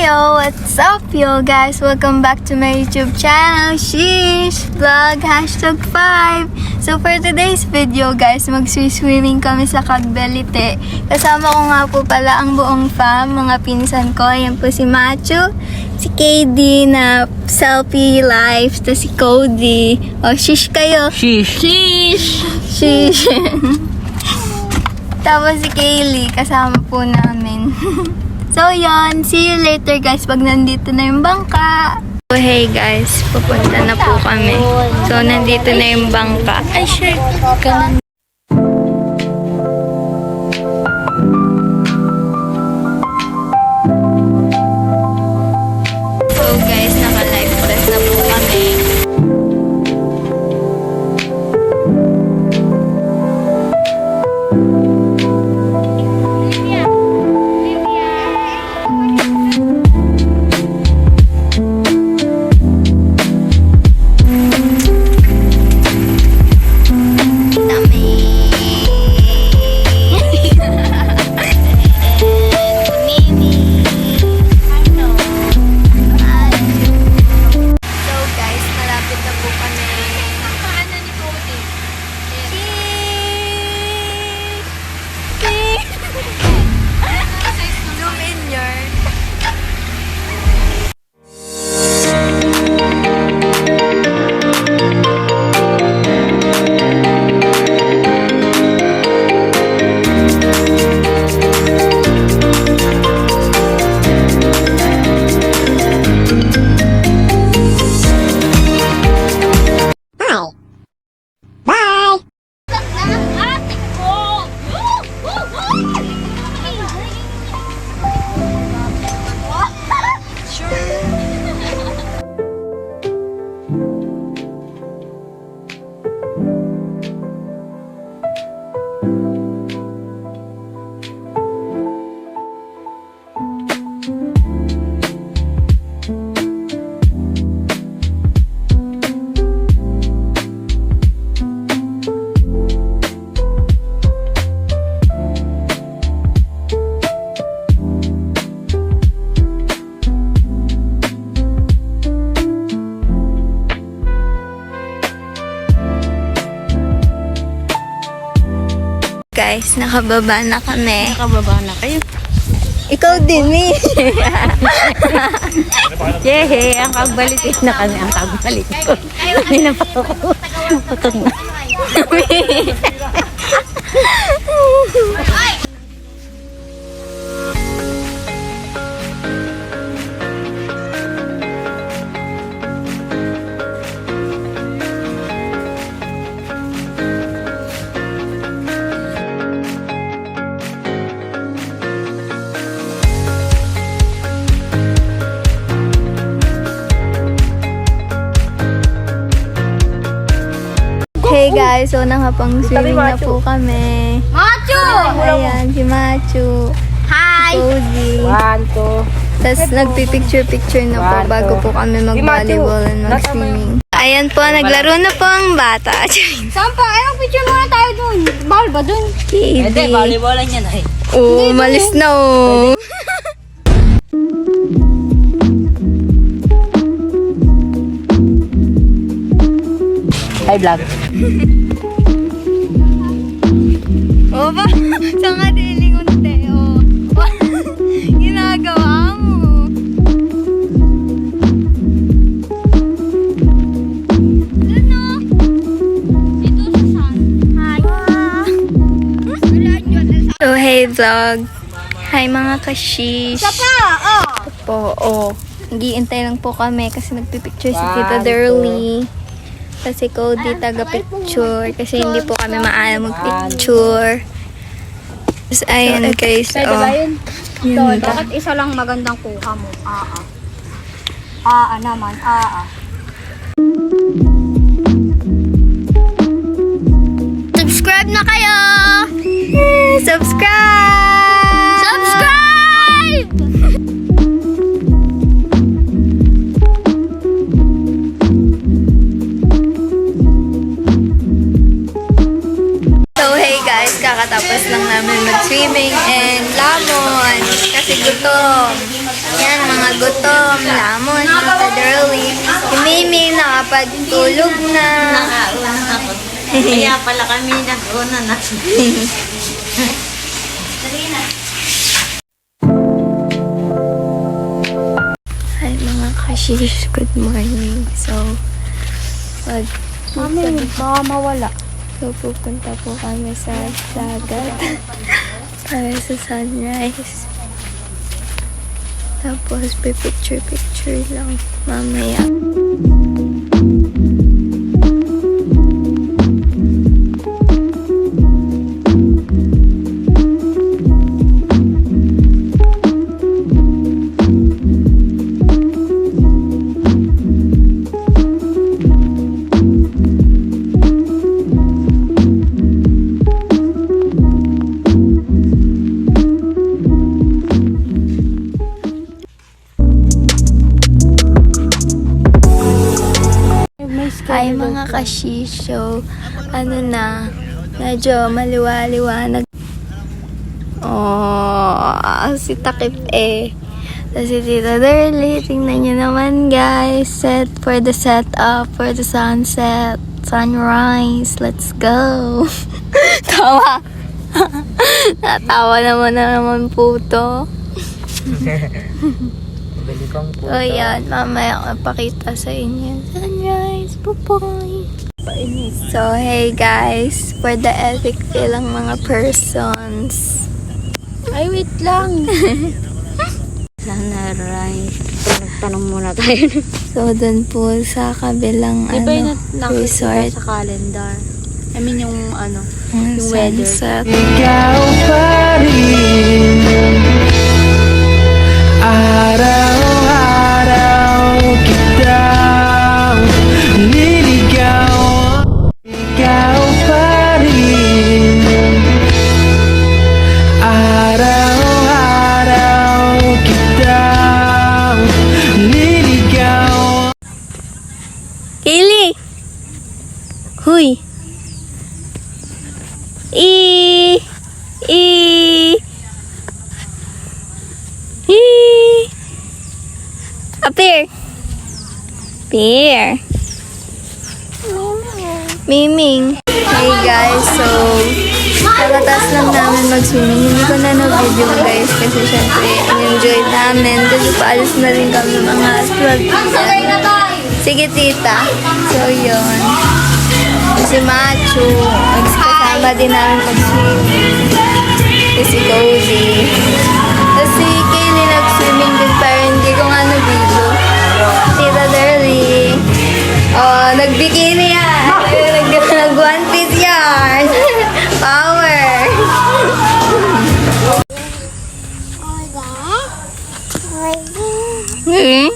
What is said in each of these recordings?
Yo, what's up yo guys? Welcome back to my YouTube channel, Sheesh Vlog #5. So for today's video guys, mag-swimming kami sa Cagbelite. Kasama ko nga po pala ang buong fam, mga pinsan ko. Ayan po si Machu, si KD na selfie life, to si Cody. O, shish kayo. Sheesh. Shish! Shish! Tapos si Kaylee, kasama po namin. So yun, see you later guys pag nandito na yung bangka. So hey guys, pupunta na po kami. So nandito na yung bangka. Ay shit, kanan. So guys, naka-live press na po kami. Guys, nakababa na kami. Nakababa na kayo. Ikaw din eh. Yehe, ang kagbalitis na kami. Ang kagbalik ko. Hindi na pa ako. Putog na. Hey guys, so nakapang-swimming na po kami. Machu! Ayan, si Machu. Hi! Cozy. 1, 2. Tapos nagpipicture-picture na po bago po kami mag-volleyball and mag-swimming. Ayan po, naglaro na po ang bata. Saan pa? Anong picture muna tayo dun? Bawal ba dun? Hindi, volleyballan yan ay. Oo, malis na oh. Hi vlog. O ba? Saan nga dilingon Teo? Ginagawa mo. Ano? Dito sa sun. Hi. So hey vlog. Hi mga kashish. Isa pa! Oh! Po, oh. Nag-iintay lang po kami kasi nagpipicture si Tita 1, 2. Dirly. Kasi Cody taga-picture. Kasi hindi po kami maalam mag-picture. Tapos ayan guys. Pwede Oh. ba yun? Yun ba? Bakit isa lang magandang kuha mo? Naman. Subscribe na kayo! Subscribe! Subscribe! So hey guys, kakatapos lang namin mag-swimming and lamon kasi gutom. Yan, mga gutom, lamon, Tita Derly. Si Mimi nakapagtulog na. Nakauna ako. Kaya pala kami nag-una na. Hi mga kashish, good morning. So, Mami, baka mawala. So, pupunta po kami sa dagat para sa sunrise. Tapos, picture lang mamaya. Hi mga kashish, so ano na, medyo maliwa-liwanag. Oh, si Takip eh. So, si Tita Derly, tingnan nyo naman guys, set for the setup, for the sunset, sunrise, let's go. Tawa. Natawa naman po to. So, yan. Mamaya ko ipakita sa inyo. Sunrise. Bye-bye. So, hey guys. For the epic ilang mga persons. Ay, wait lang. Sunrise. Tanong muna tayo. So, dun po sa kabilang Di ba yung resort. sa calendar? I mean, yung ano, Yung yung weather. sunset. Ikaw pa rin. Araw-araw kitang niligaw. Ikaw pa rin. Araw-araw kitang niligaw. Kaylee! Huy! Appear! Appear! Miming! Hey guys, so pagkatas lang namin mag-swimming. Hindi ko na na-video guys kasi syempre enjoy namin kasi paalis na rin kami mga 12. Sige tita. So yun. Si Machu, kasama din namin mag-swimming. Si Cody. Tapos si Kaylee nag-swimming din pero hindi ko nga na-video. Tita Derly. Oh, nag-bikini yan. Nag-one piece yan. Power. Hmm?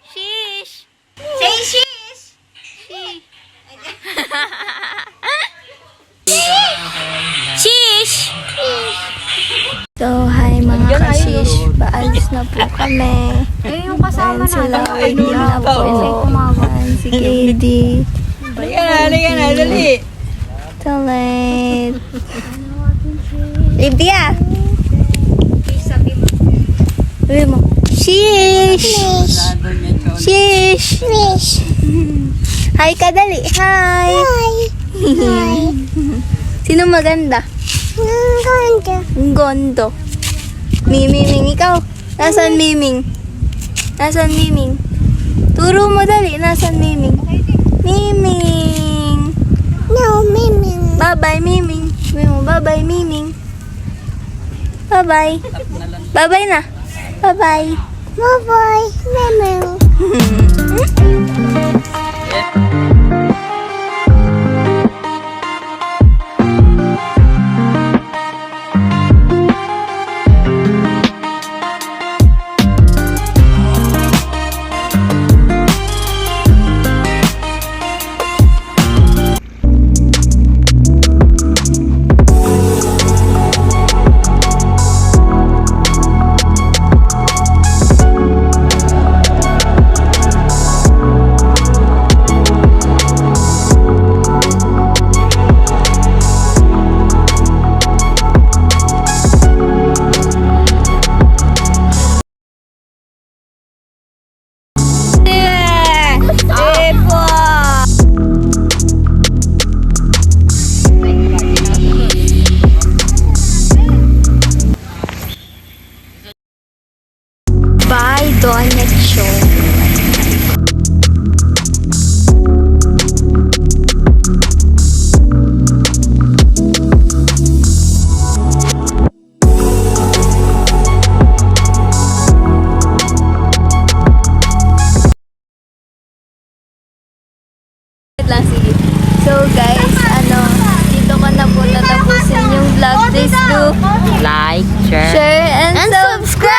Shish! Say shish! Shish! So, hi mga kashish. Paalis na po kami. yung kasama Ayan sila, waiting na po. Ayan si KD. Dali. Talit. Lydia! Sabi mo. Shish! Shish! Hi ka dali. Hi! Hi! Sino maganda? Ang gondo. Miming, ikaw. Nasaan Miming? Nasaan Miming? Turo mo dali. Nasaan Miming? Miming! No, Miming. Bye-bye, Miming. Bye-bye, Miming. Bye-bye. Bye-bye na. Bye-bye. Bye-bye, Miming. share, share, and subscribe!